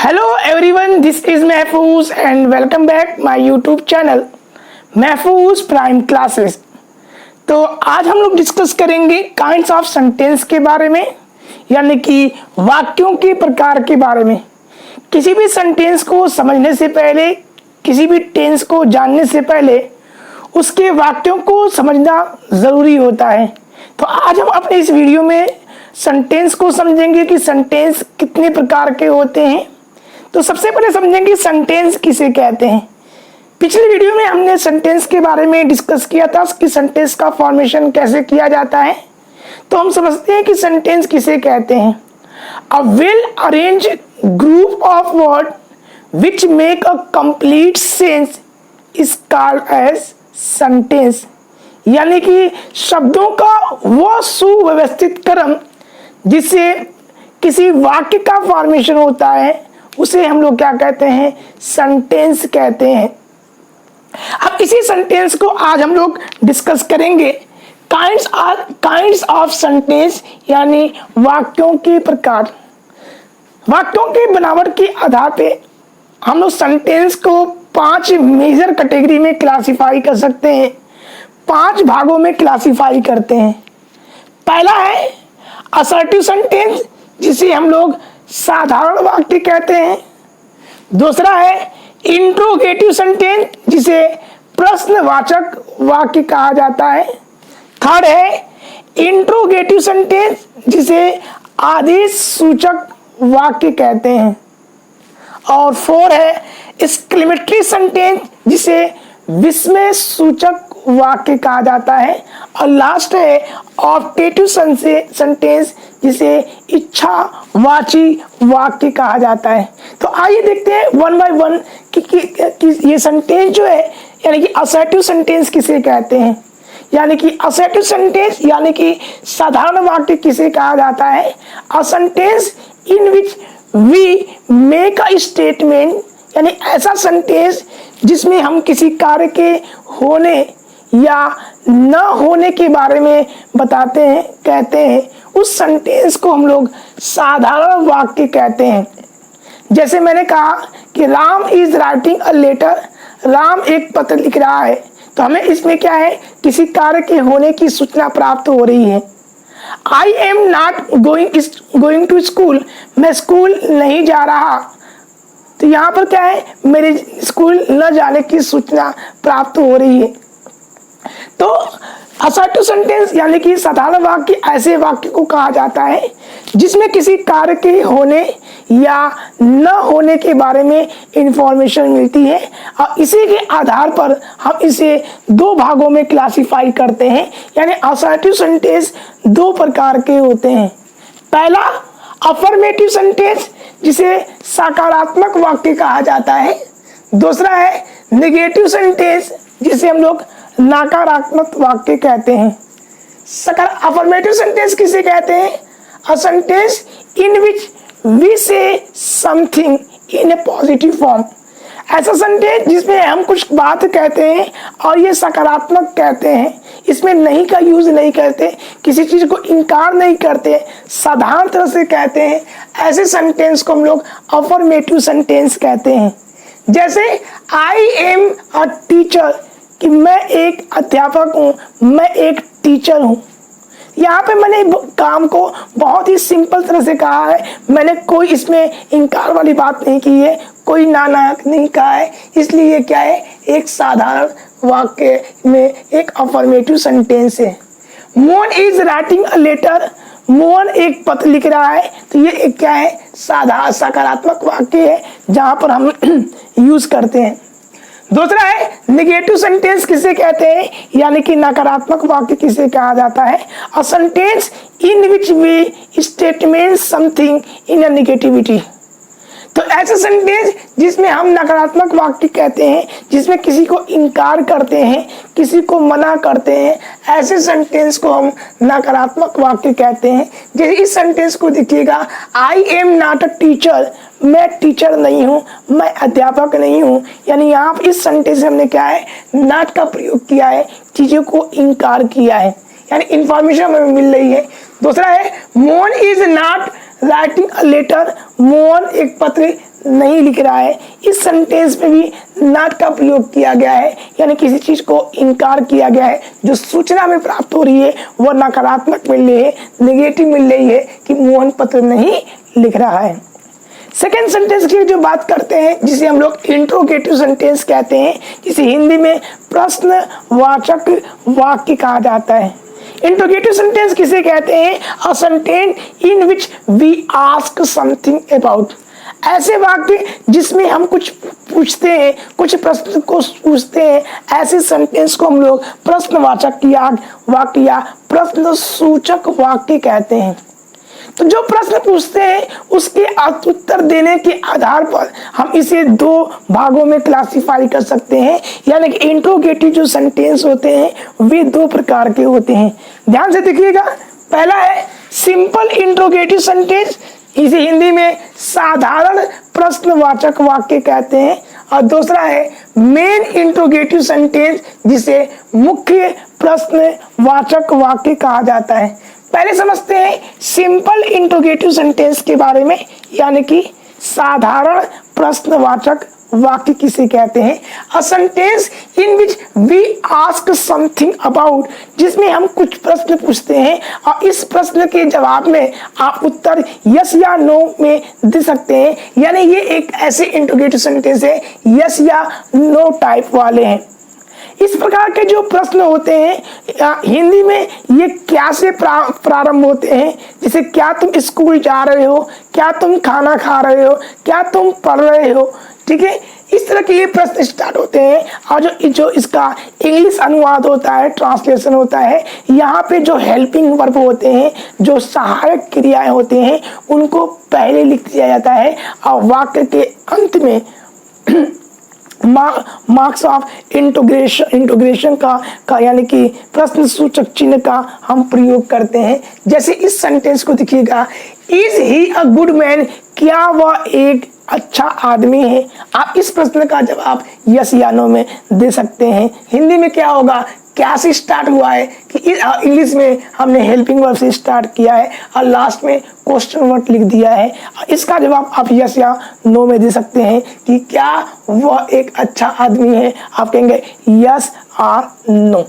Hello everyone, this is महफूज and welcome back my YouTube channel महफूज prime classes. तो आज हम लोग डिस्कस करेंगे काइंड्स ऑफ सेंटेंस के बारे में, यानी कि वाक्यों के प्रकार के बारे में। किसी भी सेंटेंस को समझने से पहले, किसी भी टेंस को जानने से पहले उसके वाक्यों को समझना ज़रूरी होता है। तो आज हम अपने इस वीडियो में सेंटेंस को समझेंगे कि सेंटेंस कितने प्रकार के होते हैं। तो सबसे पहले समझेंगे सेंटेंस किसे कहते हैं। पिछले वीडियो में हमने सेंटेंस के बारे में डिस्कस किया था कि सेंटेंस का फॉर्मेशन कैसे किया जाता है। तो हम समझते हैं कि सेंटेंस किसे कहते हैं। A well arrange group of word which make a complete sense is called as sentence, यानी कि शब्दों का वह सुव्यवस्थित क्रम जिससे किसी वाक्य का फॉर्मेशन होता है उसे हम लोग क्या कहते हैं, सेंटेंस कहते हैं। अब इसी सेंटेंस को आज हम लोग डिस्कस करेंगे। काइंड्स ऑफ सेंटेंस यानी वाक्यों के प्रकार। वाक्यों के बनावट के आधार पे हम लोग सेंटेंस को 5 मेजर कैटेगरी में क्लासिफाई कर सकते हैं, 5 भागों में क्लासिफाई करते हैं। पहला है असर्टिव सेंटेंस, जिसे हम लोग साधारण वाक्य कहते हैं। दूसरा है इंट्रोगेटिव सेंटेंस, जिसे प्रश्नवाचक वाक्य कहा जाता है। थर्ड है इंट्रोगेटिव सेंटेंस, जिसे आदेश सूचक वाक्य कहते हैं। और 4 है एक्सक्लेमेटरी सेंटेंस, जिसे विस्मय सूचक वाक्य कहा जाता है। और लास्ट है ऑप्टेटिव सेंटेंस, जिसे इच्छावाची वाक्य कहा जाता है। तो आइए देखते हैं वन बाय वन कि ये सेंटेंस जो है, यानी कि असर्टिव सेंटेंस किसे कहते हैं। यानी कि असर्टिव सेंटेंस यानी कि साधारण वाक्य किसे कहा जाता है। A sentence in which we make a statement, यानी ऐसा सेंटेंस जिसमें हम किसी कार्य के होने या न होने के बारे में बताते हैं, कहते हैं, उस सेंटेंस को हम लोग साधारण वाक्य कहते हैं। जैसे मैंने कहा कि Ram is writing a letter, Ram एक पत्र लिख रहा है, तो हमें इसमें क्या है, किसी कार्य के होने की सूचना प्राप्त हो रही है। I am not going to school, मैं स्कूल नहीं जा रहा, तो यहाँ पर क्या है, मेरे स्कूल न जाने की सूचना प्राप्त हो रही है। तो असर्टिव सेंटेंस यानी कि साधारण वाक्य ऐसे वाक्य को कहा जाता है जिसमें किसी कार्य के होने या न होने के बारे में इंफॉर्मेशन मिलती है, और इसी के आधार पर हम इसे 2 भागों में क्लासिफाई करते हैं। यानी असर्टिव सेंटेंस 2 प्रकार के होते हैं। पहला अफर्मेटिव सेंटेंस, जिसे सकारात्मक वाक्य कहा जाता है। दूसरा है नेगेटिव सेंटेंस, जिसे हम लोग नकारात्मक वाक्य कहते हैं। अफर्मेटिव सेंटेंस किसे कहते हैं? A sentence in which we say something in a positive form, ऐसा सेंटेंस जिसमें हम कुछ बात कहते हैं और ये सकारात्मक कहते हैं, इसमें नहीं का यूज नहीं करते, किसी चीज को इनकार नहीं करते, साधारण तरह से कहते हैं, ऐसे सेंटेंस को हम लोग अफर्मेटिव सेंटेंस कहते हैं। जैसे आई एम अ टीचर, कि मैं एक अध्यापक हूँ, मैं एक टीचर हूँ। यहाँ पे मैंने काम को बहुत ही सिंपल तरह से कहा है, मैंने कोई इसमें इनकार वाली बात नहीं की है, कोई नाना नहीं कहा है, इसलिए ये क्या है, एक साधारण वाक्य में एक अफर्मेटिव सेंटेंस है। Mohan is writing a letter, Mohan एक पत्र लिख रहा है, तो ये एक क्या है, सकारात्मक वाक्य है जहाँ पर हम यूज करते हैं। दूसरा है नेगेटिव सेंटेंस किसे कहते हैं, यानी कि नकारात्मक वाक्य किसे कहा जाता है। A sentence in which we statement something in a negativity, तो ऐसे सेंटेंस जिसमें हम नकारात्मक वाक्य कहते हैं, जिसमें किसी को इनकार करते हैं, किसी को मना करते हैं, ऐसे सेंटेंस को हम नकारात्मक वाक्य कहते हैं। जैसे इस सेंटेंस को देखिएगा, आई एम नॉट अ टीचर, मैं टीचर नहीं हूँ, मैं अध्यापक नहीं हूँ। यानी यहाँ इस सेंटेंस में हमने क्या है, नॉट का प्रयोग किया है, चीजों को इनकार किया है, यानी इंफॉर्मेशन हमें मिल रही है। दूसरा है Mohan is not writing a letter, Mohan एक पत्र नहीं लिख रहा है। इस सेंटेंस में भी नॉट का प्रयोग किया गया है, यानी किसी चीज को इनकार किया गया है। जो सूचना में प्राप्त हो रही है वह नकारात्मक मिल रही है, नेगेटिव मिल रही है कि मोहन पत्र नहीं लिख रहा है। सेकेंड सेंटेंस की जो बात करते हैं, जिसे हम लोग इंट्रोगेटिव सेंटेंस कहते हैं, जिसे हिंदी में प्रश्नवाचक वाक्य कहा जाता है। इंट्रोगेटिव सेंटेंस किसे कहते हैं? A sentence in which we ask something about. ऐसे वाक्य जिसमें हम कुछ पूछते हैं, कुछ प्रश्न को पूछते हैं, ऐसे सेंटेंस को हम लोग प्रश्नवाचक वाक्य या प्रश्न सूचक वाक्य कहते हैं। तो जो प्रश्न पूछते हैं उसके उत्तर देने के आधार पर हम इसे दो भागों में क्लासिफाई कर सकते हैं, यानी कि इंट्रोगेटिव जो सेंटेंस होते हैं वे दो प्रकार के होते हैं। ध्यान से देखिएगा, पहला है सिंपल इंट्रोगेटिव सेंटेंस, इसे हिंदी में साधारण प्रश्नवाचक वाक्य कहते हैं, और दूसरा है मेन इंट्रोगेटिव सेंटेंस, जिसे मुख्य प्रश्नवाचक वाक्य कहा जाता है। पहले समझते हैं सिंपल इंट्रोगेटिव सेंटेंस के बारे में, यानी कि साधारण प्रश्नवाचक वाक्य किसे कहते हैं? A sentence in which we ask something about, जिसमें हम कुछ प्रश्न पूछते हैं और इस प्रश्न के जवाब में आप उत्तर यस या नो में दे सकते हैं, यानी ये एक ऐसे इंट्रोगेटिव सेंटेंस है यस या नो टाइप वाले हैं। इस प्रकार के जो प्रश्न होते हैं हिंदी में ये क्या से प्रारंभ होते हैं, जैसे क्या तुम स्कूल जा रहे हो, क्या तुम खाना खा रहे हो, क्या तुम पढ़ रहे हो, ठीक है। इस तरह के ये प्रश्न स्टार्ट होते हैं, और जो इसका इंग्लिश अनुवाद होता है, ट्रांसलेशन होता है, यहाँ पे जो हेल्पिंग वर्ब होते हैं, जो सहायक क्रियाएं होते हैं, उनको पहले लिख दिया जाता है और वाक्य के अंत में मार्क्स ऑफ इंटीग्रेशन का यानी कि प्रश्न सूचक चिन्ह का हम प्रयोग करते हैं। जैसे इस सेंटेंस को देखिएगा, is he a good man, क्या वह एक अच्छा आदमी है। आप इस प्रश्न का जवाब यस या नो में दे सकते हैं। हिंदी में क्या होगा, क्या से स्टार्ट हुआ है कि इंग्लिश में हमने हेल्पिंग वर्ब से स्टार्ट किया है और लास्ट में क्वेश्चन वर्ड लिख दिया है। इसका जवाब आप यस या नो में दे सकते हैं कि क्या वह एक अच्छा आदमी है। आप कहेंगे यस और नो।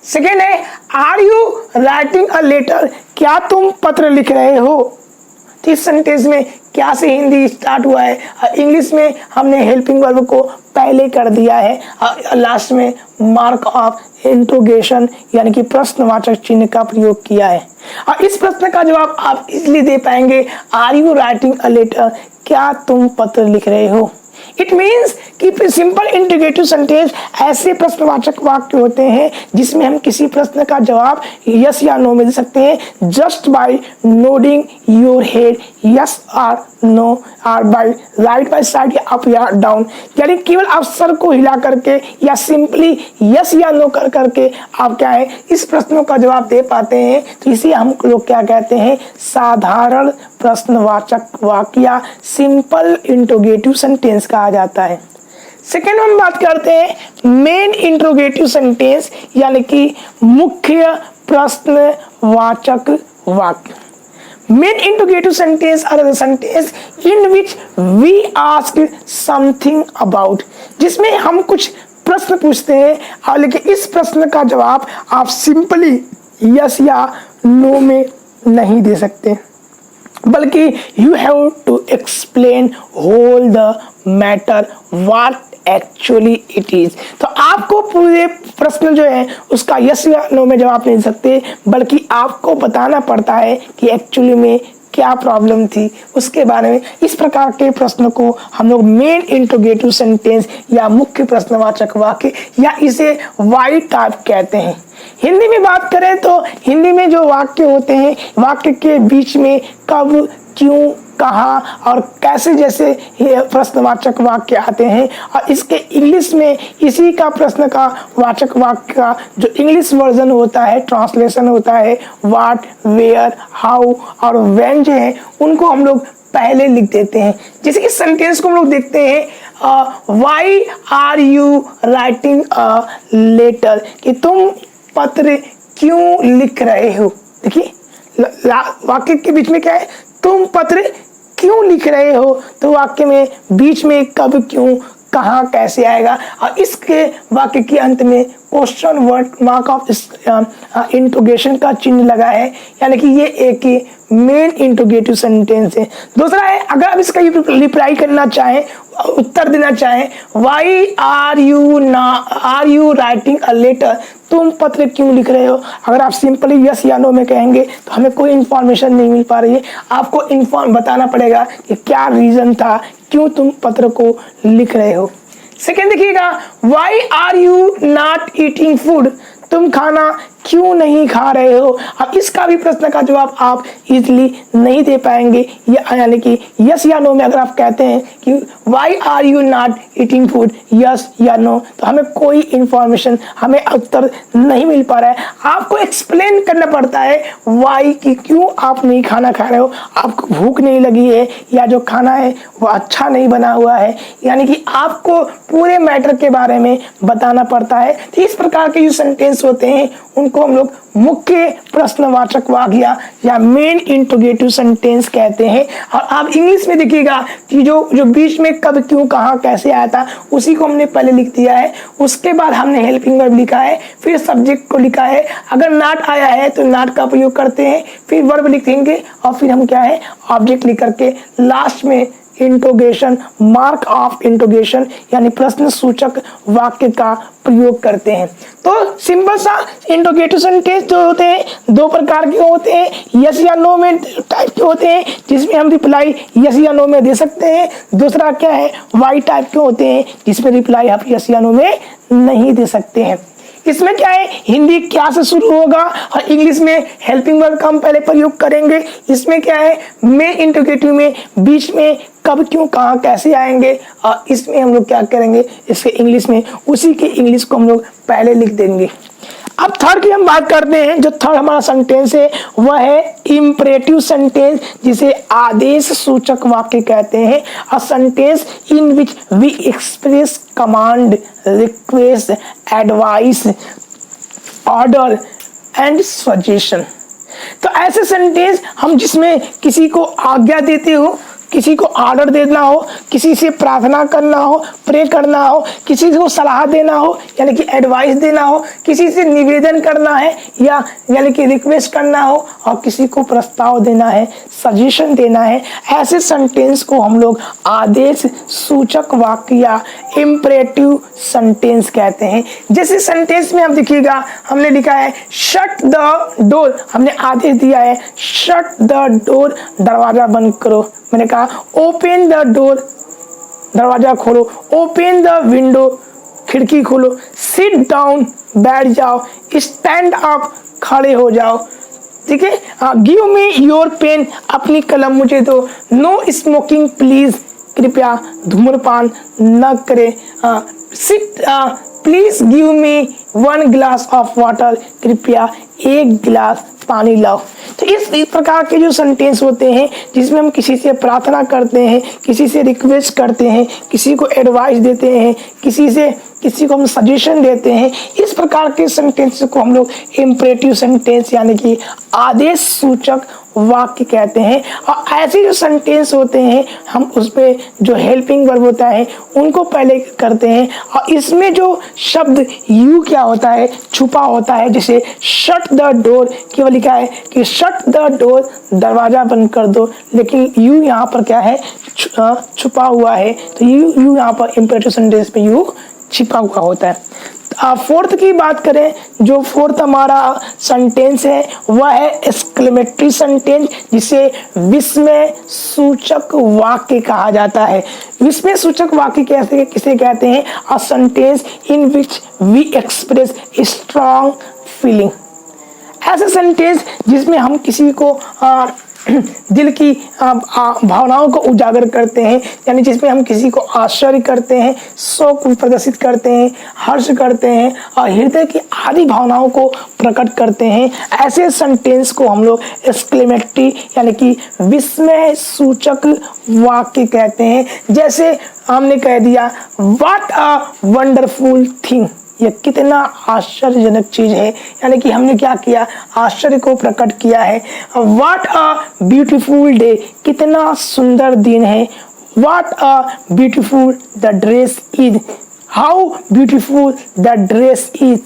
सेकेंड है are you writing a letter, क्या तुम पत्र लिख रहे हो। इस सेंटेंस में क्या से हिंदी स्टार्ट हुआ है, इंग्लिश में हमने हेल्पिंग वर्ब को पहले कर दिया है और लास्ट में मार्क ऑफ इंट्रोगेशन यानी कि प्रश्नवाचक चिन्ह का प्रयोग किया है। और इस प्रश्न का जवाब आप इसलिए दे पाएंगे are you writing a letter, क्या तुम पत्र लिख रहे हो। इट मीन्स कि सिंपल इंटीग्रेटिव सेंटेंस ऐसे प्रश्नवाचक वाक्य होते हैं जिसमें हम किसी प्रश्न का जवाब यस या नो में दे सकते हैं just by nodding your head yes और नो, और बाय राइट बाय साइड या अप या डाउन, यानी केवल आप सर को हिला करके या सिंपली यस या नो कर करके आप क्या है इस प्रश्नों का जवाब दे पाते हैं। तो इसे हम लोग क्या कहते हैं, साधारण प्रश्नवाचक वाक्य, सिंपल इंट्रोगेटिव सेंटेंस कहा जाता है। सेकेंड हम बात करते हैं मेन इंट्रोगेटिव सेंटेंस यानी कि मुख्य प्रश्नवाचक वाक्य। Main interrogative sentence are the sentence in which we ask something about, जिसमें हम कुछ प्रश्न पूछते हैं और लेकिन इस प्रश्न का जवाब आप सिंपली यस या नो में नहीं दे सकते, बल्कि you have to explain whole the matter what actually it is. तो आपको पूरे प्रश्न जो है उसका यस या नो में जवाब नहीं दे सकते, बल्कि आपको बताना पड़ता है कि एक्चुअली में क्या प्रॉब्लम थी उसके बारे में। इस प्रकार के प्रश्न को हम लोग मेन इंट्रोगेटिव सेंटेंस या मुख्य प्रश्नवाचक वाक्य या इसे वाई टाइप कहते हैं। हिंदी में बात करें तो हिंदी में जो वाक्य होते हैं, वाक्य के बीच में कब, क्यों, कहाँ और कैसे जैसे प्रश्नवाचक वाक्य आते हैं, और इसके इंग्लिश में इसी का प्रश्न का वाचक वाक्य का जो इंग्लिश वर्जन होता है, ट्रांसलेशन होता है, व्हाट, वेयर, हाउ और व्हेन जो है उनको हम लोग पहले लिख देते हैं। जैसे इस सेंटेंस को हम लोग देखते हैं why are you writing a letter, कि तुम पत्र क्यों लिख रहे हो। देखिए वाक्य के बीच में क्या है, तुम पत्र क्यों लिख रहे हो, तो वाक्य में बीच में कब, क्यों, कहाँ, कैसे आएगा। और इसके वाक्य के अंत में question word mark of interrogation का चिन्ह लगा है, यानी कि ये एक मेन इंट्रोगेटिव सेंटेंस है। दूसरा है, अगर आप इसका रिप्लाई करना चाहें, उत्तर देना चाहें, why are you writing a letter, तुम पत्र क्यों लिख रहे हो। अगर आप सिंपली यस या नो में कहेंगे तो हमें कोई इंफॉर्मेशन नहीं मिल पा रही है, आपको बताना पड़ेगा कि क्या रीजन था, क्यों तुम पत्र को लिख रहे हो। सेकेंड देखिएगा, why are you not eating food, तुम खाना क्यों नहीं खा रहे हो। अब इसका भी प्रश्न का जवाब आप इजीली नहीं दे पाएंगे, यानी कि यस या नो में अगर आप कहते हैं कि why are you not eating food, yes या नो, तो हमें कोई इंफॉर्मेशन, हमें उत्तर नहीं मिल पा रहा है। आपको एक्सप्लेन करना पड़ता है वाई कि क्यों आप नहीं खाना खा रहे हो, आपको भूख नहीं लगी है, या जो खाना है वो अच्छा नहीं बना हुआ है, यानी कि आपको पूरे मैटर के बारे में बताना पड़ता है। तो इस प्रकार के जो सेंटेंस होते हैं उनको हम लोग मुख्य प्रश्नवाचक वाक्य या मेन इंट्रोगेटिव सेंटेंस कहते हैं। और आप इंग्लिश में देखिएगा कि जो बीच में कब, क्यों, कहाँ, कैसे आया था, उसी को हमने पहले लिख दिया है, उसके बाद हमने हेल्पिंग वर्ब लिखा है, फिर सब्जेक्ट को लिखा है। अगर नॉट आया है तो नॉट का प्रयोग करते हैं, फिर वर्ब लिखेंगे और फिर हम क्या है ऑब्जेक्ट लिख करके लास्ट में इंट्रोगेशन, मार्क ऑफ इंट्रोगेशन यानी प्रश्न सूचक वाक्य का प्रयोग करते हैं। तो सिंपल सा इंट्रोगेटिव सेंटेंस जो होते हैं दो प्रकार के होते हैं, यस या नो में टाइप के होते हैं जिसमें हम रिप्लाई यस या नो में दे सकते हैं। दूसरा क्या है, वाई टाइप के होते हैं जिसमें रिप्लाई आप यस या नो में नहीं दे सकते हैं। इसमें क्या है, हिंदी क्या से शुरू होगा और इंग्लिश में हेल्पिंग वर्ब का हम पहले प्रयोग करेंगे। इसमें क्या है, मेन इंट्रोगेटिव में बीच में कब, क्यों, कहाँ, कैसे आएंगे, और इसमें हम लोग क्या करेंगे, इसके इंग्लिश में उसी के इंग्लिश को हम लोग पहले लिख देंगे। अब थर्ड की हम बात करते हैं। जो थर्ड हमारा सेंटेंस है वह है इंपरेटिव सेंटेंस, जिसे आदेश सूचक वाक्य कहते हैं। A sentence in which we express command, request, advice, order and suggestion. तो ऐसे सेंटेंस हम जिसमें किसी को आज्ञा देते हो, किसी को ऑर्डर देना हो, किसी से प्रार्थना करना हो, प्रे करना हो, किसी को सलाह देना हो यानी कि एडवाइस देना हो, किसी से निवेदन करना है या यानी कि रिक्वेस्ट करना हो, और किसी को प्रस्ताव देना है, सजेशन देना है, ऐसे सेंटेंस को हम लोग आदेश सूचक वाक्य या इंपरेटिव सेंटेंस कहते हैं। जैसे सेंटेंस में आप देखिएगा हमने लिखा है शट द डोर, हमने आदेश दिया है शट द डोर, दरवाजा बंद करो। मैंने कहा ओपन द डोर, दरवाजा खोलो, ओपन द विंडो, खिड़की खोलो, सिट डाउन, बैठ जाओ, स्टैंड अप, खड़े हो जाओ। ठीक है, गिव मी योर पेन, अपनी कलम मुझे दो, नो स्मोकिंग प्लीज, कृपया धूम्रपान न करे, sit please give me 1 glass of water, कृपया 1 गिलास पानी लाओ। तो इस प्रकार के जो सेंटेंस होते हैं जिसमें हम किसी से प्रार्थना करते हैं, किसी से रिक्वेस्ट करते हैं, किसी को एडवाइस देते हैं, किसी को हम सजेशन देते हैं, इस प्रकार के सेंटेंस को हम लोग इंपरेटिव सेंटेंस यानी कि आदेश सूचक वाक्य कहते हैं। और ऐसे जो सेंटेंस होते हैं हम उसमें जो हेल्पिंग वर्ब होता है उनको पहले करते हैं, और इसमें जो शब्द यू क्या होता है, छुपा होता है। जैसे शट द डोर, केवल लिखा है कि शट द डोर, दरवाजा बंद कर दो, लेकिन यू यहाँ पर क्या है, छुपा हुआ है। तो यू यहाँ पर इंपरेटिव सेंटेंस में यू छिपा हुआ होता है। फोर्थ की बात करें, जो फोर्थ हमारा सेंटेंस है वह है एक्सक्लेमेटरी सेंटेंस, जिसे विस्मय सूचक वाक्य कहा जाता है। विस्मय सूचक वाक्य किसे कहते हैं, a sentence in which we express strong feeling. ऐसे सेंटेंस जिसमें हम किसी को दिल की भावनाओं को उजागर करते हैं, यानी जिसमें हम किसी को आश्चर्य करते हैं, शोक प्रदर्शित करते हैं, हर्ष करते हैं और हृदय की आदि भावनाओं को प्रकट करते हैं। ऐसे सेंटेंस को हम लोग एक्सक्लेमेटरी यानी कि विस्मय सूचक वाक्य कहते हैं। जैसे हमने कह दिया व्हाट अ वंडरफुल थिंग, यह कितना आश्चर्यजनक चीज है, यानी कि हमने क्या किया, आश्चर्य को प्रकट किया है। व्हाट अ ब्यूटीफुल डे, कितना सुंदर दिन है। What a beautiful the dress is, how beautiful the dress is.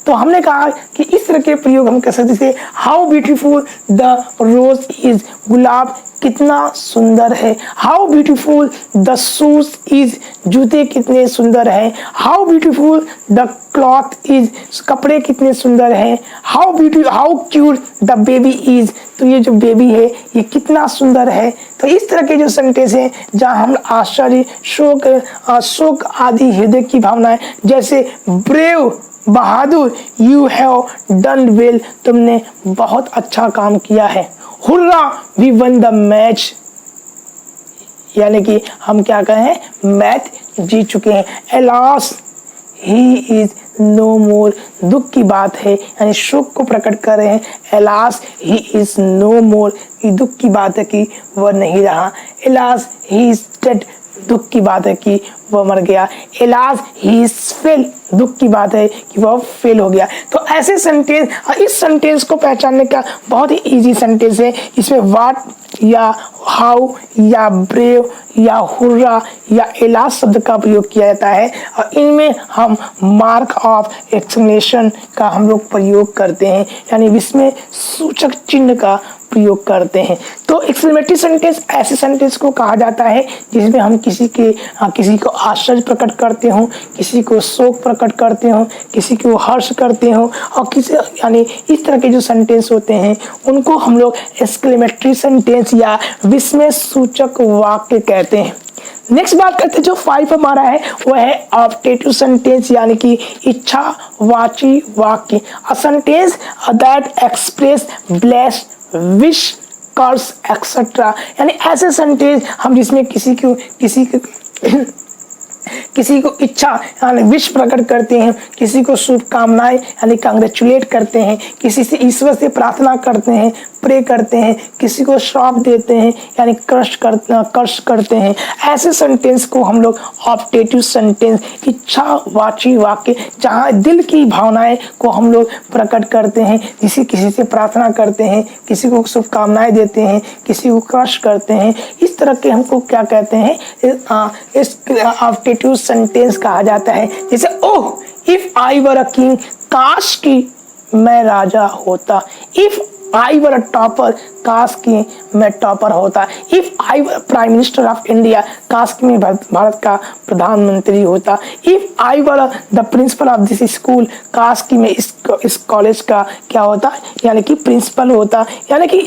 तो हमने कहा कि इस तरह के प्रयोग हम कर सकते थे। How beautiful the rose is, गुलाब कितना सुंदर है। How beautiful the shoes is, जूते कितने सुंदर हैं। How beautiful the cloth is, कपड़े कितने सुंदर हैं। How cute the baby is, तो ये जो बेबी है ये कितना सुंदर है। तो इस तरह के जो सेंटेंस हैं जहाँ हम आश्चर्य, शोक आदि हृदय की भावनाएं, जैसे ब्रेव, बहादुर, यू हैव डन वेल, तुमने बहुत अच्छा काम किया है। Hurrah, we won the match, यानी कि हम क्या कहें, मैच जीत चुके हैं। Alas, he is no more, दुख की बात है, यानी शोक को प्रकट कर रहे हैं। एलास, ही इज नो मोर, ये दुख की बात है कि वह नहीं रहा। एलास, ही इज डेड, दुख की बात है कि वह मर गया। एलास, ही इज फेल, दुख की बात है कि वह फेल हो गया। तो ऐसे सेंटेंस, इस सेंटेंस को पहचानने का बहुत ही इजी सेंटेंस है। इसमें व्हाट या हाउ या ब्रेव या हुर्रा या एलास शब्द का प्रयोग किया जाता है, और इनमें हम मार्क ऑफ एक्सक्लेमेशन का हम लोग प्रयोग करते हैं, यानी विस्मय सूचक चिन्ह का प्रयोग करते हैं। तो एक्सक्लेमेटरी सेंटेंस ऐसे सेंटेंस को कहा जाता है जिसमें हम किसी को आश्चर्य प्रकट करते हो, किसी को शोक प्रकट करते हो, किसी को हर्ष करते हो, और किसी, यानी इस तरह के जो सेंटेंस होते हैं उनको हम लोग एक्सक्लेमेटरी सेंटेंस या विस्मय सूचक वाक्य कहते हैं। नेक्स्ट बात करते हैं, जो 5 हमारा है वह है ऑप्टेटिव सेंटेंस, यानी कि इच्छावाची वाक्य। A sentence that express bless, wish, curse etcetera, यानी ऐसे सेंटेंस हम जिसमें किसी को इच्छा यानी विश प्रकट करते हैं, किसी को शुभकामनाएं यानी कांग्रेचुलेट करते हैं, किसी से ईश्वर से प्रार्थना करते हैं, प्रे करते हैं, किसी को श्राप देते हैं यानी कर्ष करते हैं। ऐसे सेंटेंस को हम लोग ऑप्टेटिव सेंटेंस, इच्छावाची वाक्य, जहाँ दिल की भावनाएं को हम लोग प्रकट करते हैं, किसी से प्रार्थना करते हैं, किसी को शुभकामनाएं देते हैं, किसी को कर्ष करते हैं, इस तरह के हमको क्या कहते हैं, इस ऑप्टेटिव सेंटेंस कहा जाता है। जैसे oh if I were a king, काश की मैं राजा होता। If I were a topper, काश की मैं टॉपर होता। If I were prime minister of India, काश की मैं भारत का प्रधानमंत्री होता। If I were the principle of this school, काश की मैं इस कॉलेज का क्या होता, यानी कि प्रिंसिपल होता। यानी कि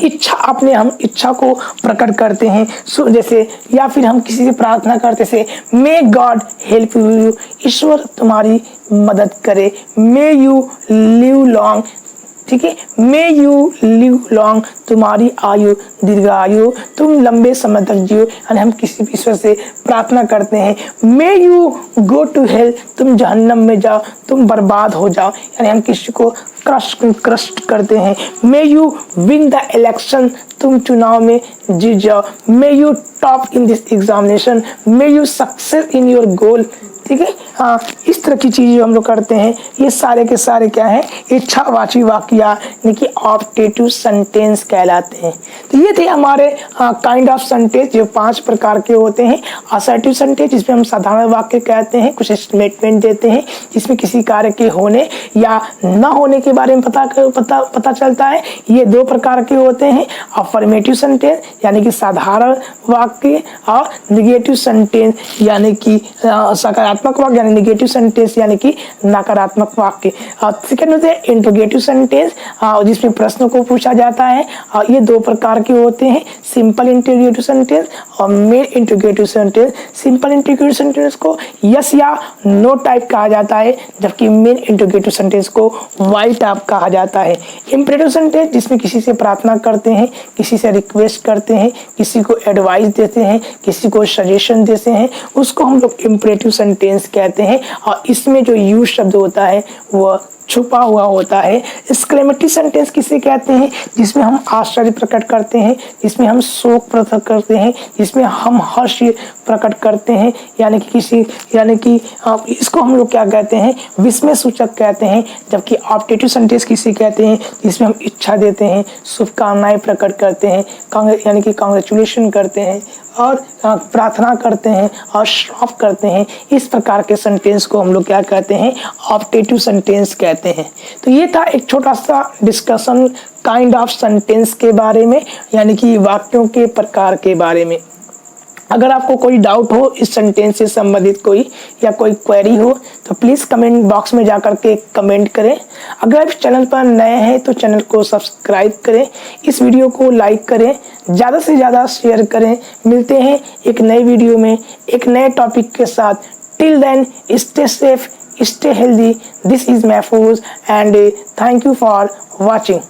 हम इच्छा को प्रकट करते हैं। जैसे या फिर हम किसी से प्रार्थना करते से मे गॉड हेल्प यू, ईश्वर तुम्हारी मदद करे। मे यू लिव लॉन्ग, ठीक है, मे यू लिव लॉन्ग, तुम्हारी आयु दीर्घायु, तुम लंबे समय तक जियो, यानी हम किसी भी ईश्वर से प्रार्थना करते हैं। May you go to hell, तुम जहन्नम में जाओ, तुम बर्बाद हो जाओ, यानी हम किसी को क्रश करते हैं। May you win the election, तुम चुनाव में जीत जाओ। May you top in this examination, may you success in your goal, ठीक है। हाँ, इस तरह की चीजें हम लोग करते हैं। ये सारे के सारे क्या है, इच्छावाची वाक्य यानी कि ऑप्टेटिव सेंटेंस कहलाते हैं। तो ये थे हमारे काइंड ऑफ सेंटेंस जो 5 प्रकार के होते हैं। असर्टिव सेंटेंस जिसमें हम साधारण वाक्य कहते हैं, कुछ स्टेटमेंट देते हैं जिसमें किसी कार्य के होने या न होने के बारे में पता चलता है। ये 2 प्रकार के होते हैं, अफर्मेटिव सेंटेंस यानी कि साधारण वाक्य, और निगेटिव सेंटेंस यानी कि सकारात्मक वाक्य, यानी निगेटिव सेंटेंस यानी कि नकारात्मक वाक्य। सेकंड होते हैं इंटरोगेटिव सेंटेंस जिसमें प्रश्नों को पूछा जाता है। ये 2 प्रकार के होते हैं, सिंपल इंटरोगेटिव सेंटेंस और main interrogative sentence. Simple interrogative sentence को यस या नो टाइप कहा जाता है, जबकि मेन इंटरोगेटिव सेंटेंस को वाई टाइप कहा जाता है। इंपरेटिव सेंटेंस जिसमें किसी से प्रार्थना करते हैं, किसी से रिक्वेस्ट करते हैं, किसी को एडवाइस देते हैं, किसी को सजेशन देते हैं, उसको हम लोग इंपरेटिव सेंटेंस कहते हैं। और इसमें जो यूज शब्द होता है वह छुपा हुआ होता है। एक्सक्लेमेटरी सेंटेंस किसे कहते हैं? जिसमें हम आश्चर्य प्रकट करते हैं, जिसमें हम शोक प्रकट करते हैं, जिसमें हम हर्ष प्रकट करते हैं, यानी कि इसको हम लोग क्या कहते हैं? विस्मय सूचक कहते हैं। जबकि ऑप्टेटिव सेंटेंस किसे कहते हैं? जिसमें हम इच्छा देते हैं, शुभकामनाएं प्रकट करते हैं, यानी कि कांग्रेचुलेशन करते हैं और प्रार्थना करते हैं और श्राप करते हैं। इस प्रकार के सेंटेंस को हम लोग क्या कहते हैं? ऑप्टेटिव सेंटेंस कहते हैं। तो ये था एक छोटा सा डिस्कशन काइंड ऑफ सेंटेंस के बारे में, यानी कि वाक्यों के प्रकार के बारे में। अगर आपको कोई डाउट हो इस सेंटेंस से संबंधित कोई या कोई क्वेरी हो तो प्लीज़ कमेंट बॉक्स में जाकर के कमेंट करें। अगर आप चैनल पर नए हैं तो चैनल को सब्सक्राइब करें, इस वीडियो को लाइक करें, ज़्यादा से ज़्यादा शेयर करें। मिलते हैं एक नई वीडियो में एक नए टॉपिक के साथ। Till then stay safe, stay healthy. This is Mahfooz and thank you for watching.